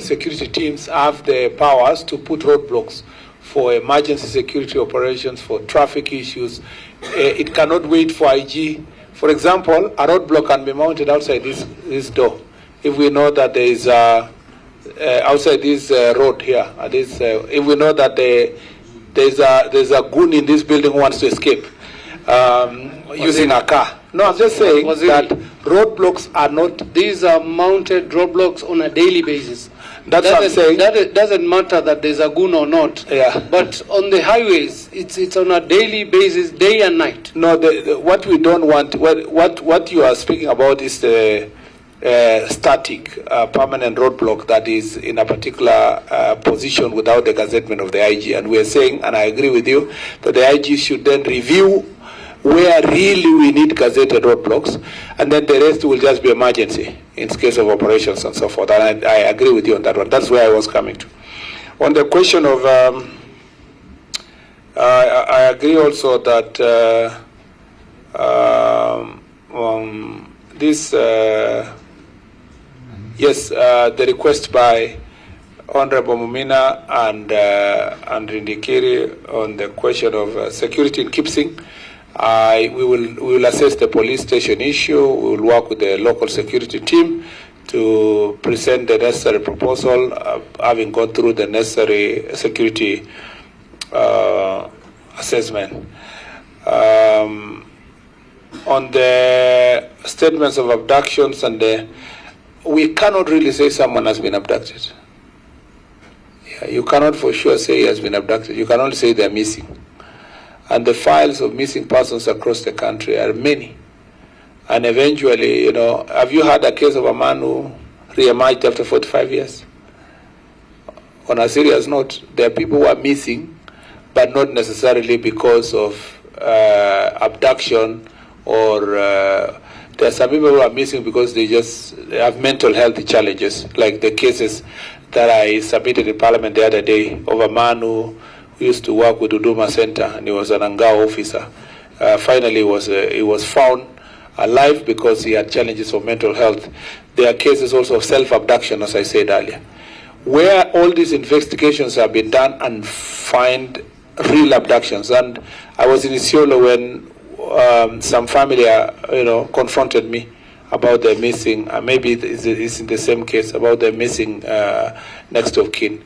security teams have the powers to put roadblocks for emergency security operations, for traffic issues. It cannot wait for IG. For example, a roadblock can be mounted outside this door. If we know that there is outside this road here, if we know that there's a goon in this building who wants to escape using a car. No, I'm just saying that roadblocks are not. These are mounted roadblocks on a daily basis. That's what I'm saying. It doesn't matter that there's a goon or not. Yeah. But on the highways, it's on a daily basis, day and night. No, what we don't want, what you are speaking about is the static, permanent roadblock that is in a particular position without the gazettement of the IG. And we are saying, and I agree with you, that the IG should then review where really we need gazetted roadblocks, and then the rest will just be emergency in case of operations and so forth. And I agree with you on that one. That's where I was coming to. On the question of, I agree also that the request by Honorable Mumina and Rindikiri on the question of security in Kipsing. We will assess the police station issue. We will work with the local security team to present the necessary proposal, having gone through the necessary security assessment. On the statements of abductions, we cannot really say someone has been abducted. You cannot for sure say he has been abducted. You can only say they are missing. And the files of missing persons across the country are many. And eventually, have you had a case of a man who re-emerged after 45 years? On a serious note, there are people who are missing, but not necessarily because of abduction, or there are some people who are missing because they have mental health challenges, like the cases that I submitted in Parliament the other day of a man who used to work with Huduma Center, and he was an Angao officer. Finally, he was found alive because he had challenges of mental health. There are cases also of self-abduction, as I said earlier, where all these investigations have been done and find real abductions. And I was in Isiolo when some family, confronted me about their missing. Maybe it's in the same case, about their missing next of kin.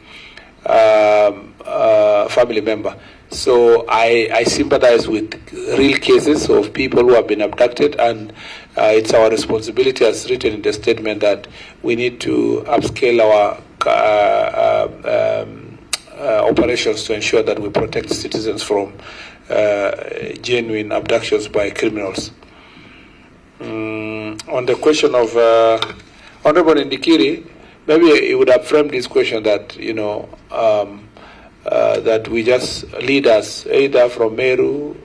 Family member. So I sympathize with real cases of people who have been abducted, and It's our responsibility, as written in the statement, that we need to upscale our operations to ensure that we protect citizens from genuine abductions by criminals. On the question of Honorable Ndikiri, maybe he would have framed this question that, you know, that we just leaders, either from Meru,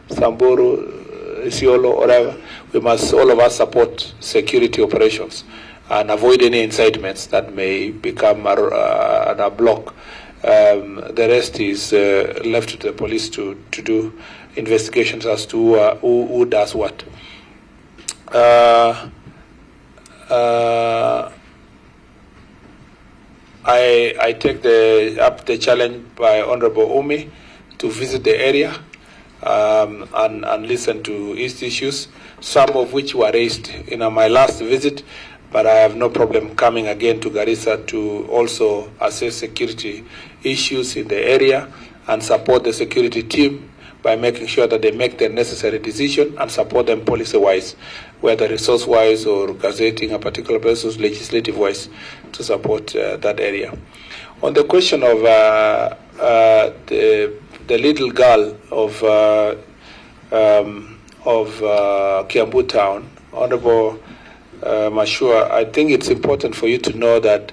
Samburu, Isiolo, or whatever, we must all of us support security operations and avoid any incitements that may become a block. The rest is left to the police to do investigations as to who does what. I take up the challenge by Honorable Umi to visit the area and listen to his issues, some of which were raised in my last visit, but I have no problem coming again to Garissa to also assess security issues in the area and support the security team by making sure that they make the necessary decision and support them policy-wise, whether resource-wise or gazetting a particular person, legislative-wise, to support that area. On the question of the little girl of Kiambu Town, Honorable Mashua, I think it's important for you to know that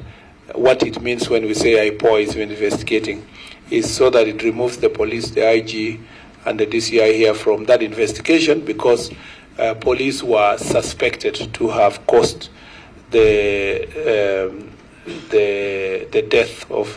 what it means when we say IPO is investigating is so that it removes the police, the IG, and the DCI here from that investigation, because police were suspected to have caused the death of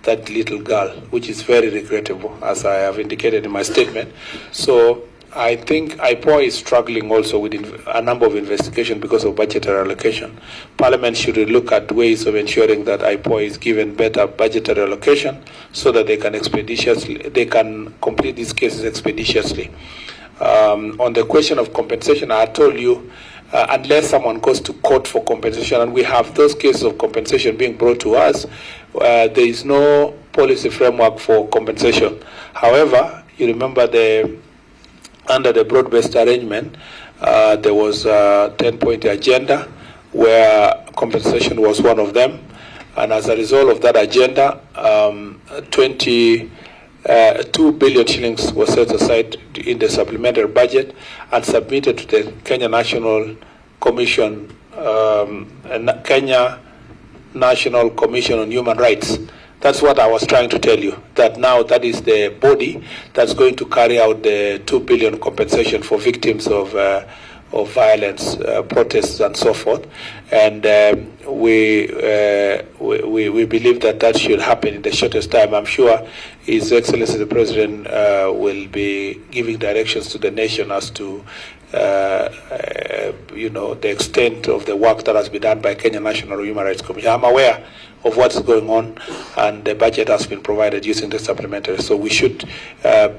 that little girl, which is very regrettable, as I have indicated in my statement. So I think IPO is struggling also with a number of investigations because of budgetary allocation. Parliament should look at ways of ensuring that IPO is given better budgetary allocation so that they can complete these cases expeditiously. On the question of compensation, I told you, unless someone goes to court for compensation, and we have those cases of compensation being brought to us, there is no policy framework for compensation. However, you remember under the broad-based arrangement, there was a 10-point agenda where compensation was one of them. And as a result of that agenda, 2 billion shillings was set aside in the supplementary budget and submitted to the Kenya National Commission, Kenya National Commission on Human Rights. That's what I was trying to tell you, that now that is the body that's going to carry out the 2 billion compensation for victims of violence, protests, and so forth. And we believe that should happen in the shortest time. I'm sure His Excellency the President will be giving directions to the nation as to the extent of the work that has been done by Kenya National Human Rights Commission. I'm aware of what's going on, and the budget has been provided using the supplementary. So we should,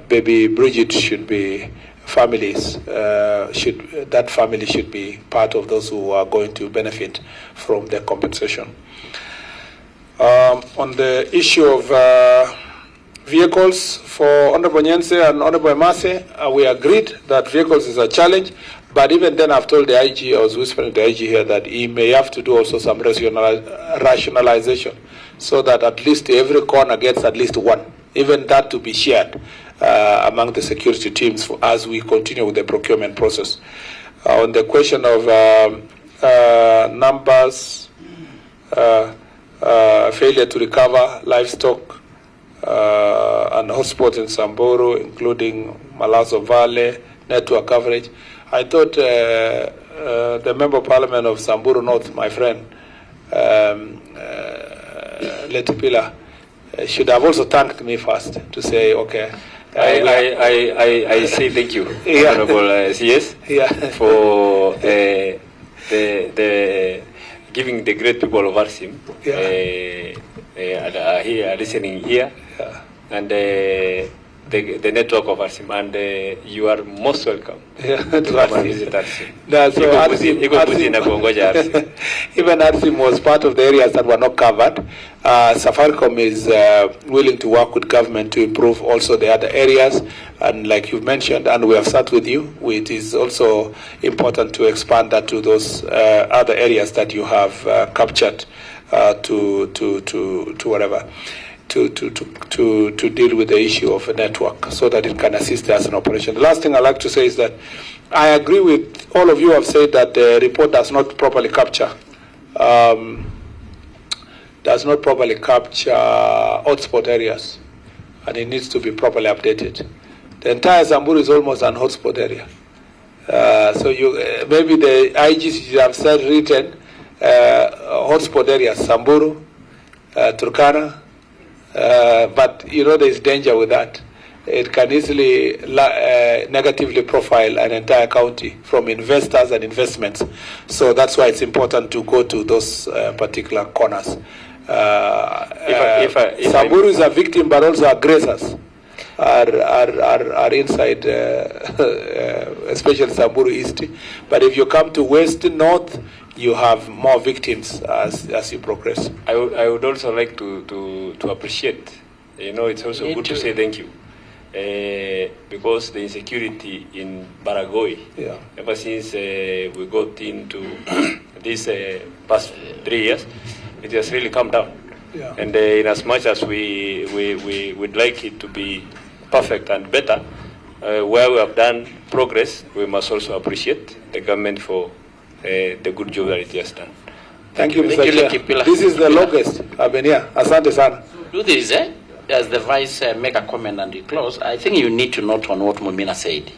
baby Bridget should be families, that family should be part of those who are going to benefit from the compensation. On the issue of vehicles, for Honorable Nyense and Honorable Emase, we agreed that vehicles is a challenge, but even then I've told the IG, I was whispering to the IG here, that he may have to do also some rationalization, so that at least every corner gets at least one, even that to be shared among the security teams as we continue with the procurement process. On the question of numbers, failure to recover livestock and hotspots in Samburu, including Malaso Valley, network coverage, I thought the Member of Parliament of Samburu North, my friend, Letupila, should have also thanked me first to say, okay. I say thank you, Honorable CS, for the giving the great people of Arsim here listening here, and the network of Arsim, and you are most welcome to come and visit Arsim. Even Arsim was part of the areas that were not covered. Safaricom is willing to work with government to improve also the other areas, and like you've mentioned, and we have sat with you, it is also important to expand that to those other areas that you have captured to whatever. To deal with the issue of a network so that it can assist us in operation. The last thing I'd like to say is that I agree with all of you have said that the report does not properly capture hotspot areas, and it needs to be properly updated. The entire Samburu is almost an hotspot area. So you maybe the IGs have said written hotspot areas, Samburu, Turkana, but you know there's danger with that. It can easily negatively profile an entire county from investors and investments. So that's why it's important to go to those particular corners. Samburu is a victim, but also aggressors are inside, especially Samburu East. But if you come to West, North, you have more victims as you progress. I would also like to appreciate. You know, it's also good to say thank you. Because the insecurity in Baragoi, ever since we got into this past 3 years, it has really come down. And in as much as we would like it to be perfect and better, where we have done progress, we must also appreciate the government for the good job that it has done. Thank you, Mr. Chair. This is the longest I've been here. Asante sana. Do this, as the Vice make a comment and you close. I think you need to note on what Mumina said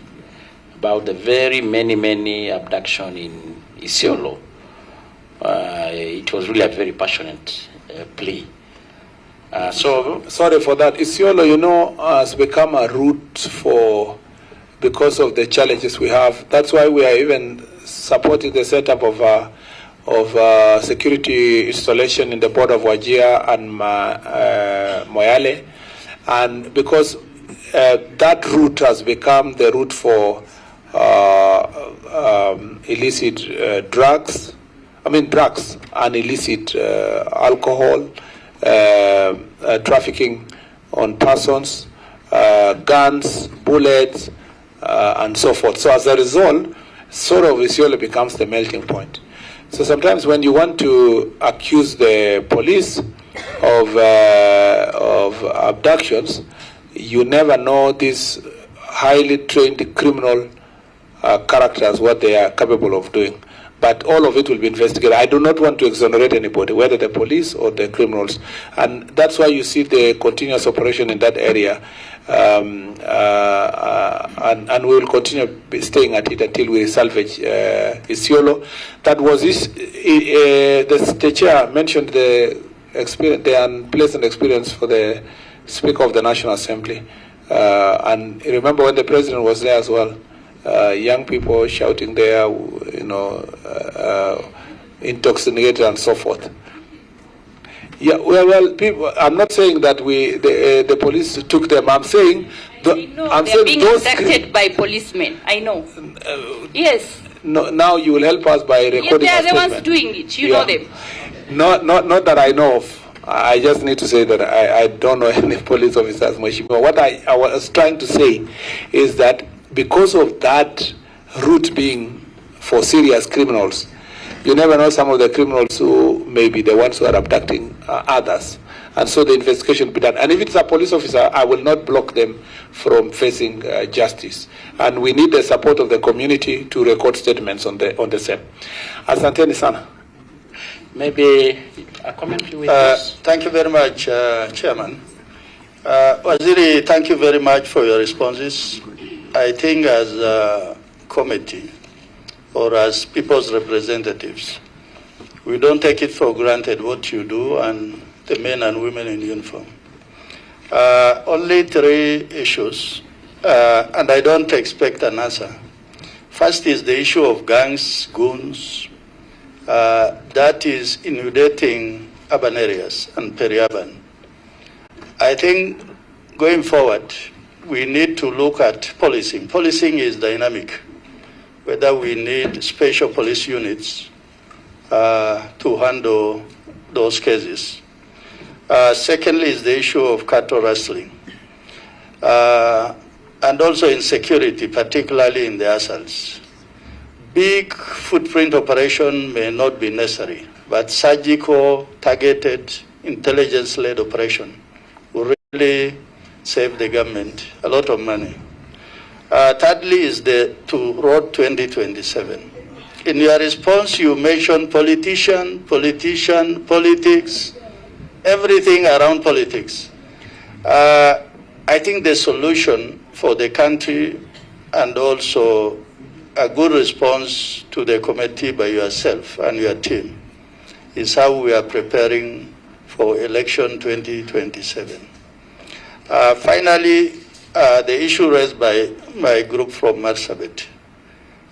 about the very many abduction in Isiolo. It was really a very passionate plea. So sorry for that. Isiolo, you know, has become a route because of the challenges we have. That's why we are even supporting the setup of security installation in the border of Wajir and Moyale, and because that route has become the route for illicit drugs and illicit alcohol, trafficking on persons, guns, bullets, and so forth. So as a result, sort of Isiolo becomes the melting point. So sometimes when you want to accuse the police of abductions, you never know these highly trained criminal characters, what they are capable of doing. But all of it will be investigated. I do not want to exonerate anybody, whether the police or the criminals. And that's why you see the continuous operation in that area. And we will continue staying at it until we salvage Isiolo. That was this. The chair mentioned the unpleasant experience for the Speaker of the National Assembly. And remember when the President was there as well, young people shouting there, intoxicated and so forth. Yeah, well, people. I'm not saying that the police took them. I'm saying they're being abducted by policemen. I know. Yes. No, now you will help us by recording. They are the ones doing it. You know them. Not that I know of. I just need to say that I don't know any police officers. What I was trying to say is that because of that route being for serious criminals, you never know some of the criminals who may be the ones who are abducting others. And so the investigation will be done. And if it's a police officer, I will not block them from facing justice. And we need the support of the community to record statements on the same. Asante sana. Maybe a comment with this. Thank you very much, Chairman. Waziri, thank you very much for your responses. I think as a committee, or as people's representatives, we don't take it for granted what you do and the men and women in uniform. Only 3 issues, and I don't expect an answer. First is the issue of gangs, goons, that is inundating urban areas and peri-urban. I think going forward, we need to look at policing. Policing is dynamic, whether we need special police units to handle those cases. Secondly is the issue of cattle rustling. And also insecurity, particularly in the assaults. Big footprint operation may not be necessary, but surgical, targeted, intelligence-led operation will really save the government a lot of money. Thirdly is to Road 2027. In your response, you mentioned politician, politics, everything around politics. I think the solution for the country and also a good response to the committee by yourself and your team is how we are preparing for election 2027. Finally, the issue raised by my group from Marsabit.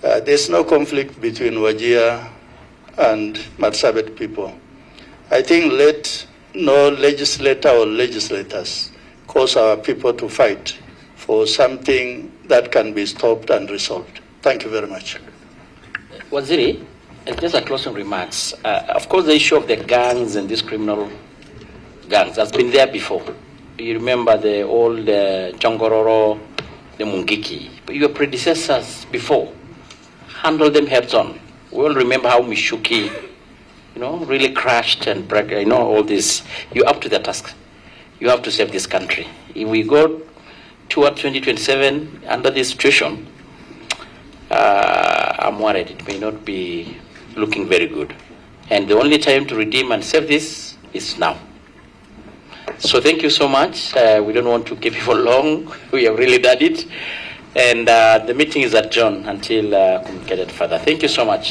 There's no conflict between Wajir and Marsabit people. I think let no legislator or legislators cause our people to fight for something that can be stopped and resolved. Thank you very much. Waziri, just a closing remarks. Of course, the issue of the gangs and these criminal gangs has been there before. You remember the old Chongororo, the Mungiki. Your predecessors before handled them heads on. We all remember how Mishuki, really crashed and broke, all this. You're up to the task. You have to save this country. If we go toward 2027 under this situation, I'm worried it may not be looking very good. And the only time to redeem and save this is now. So thank you so much. We don't want to keep you for long. We have really done it. And the meeting is adjourned until communicated further. Thank you so much.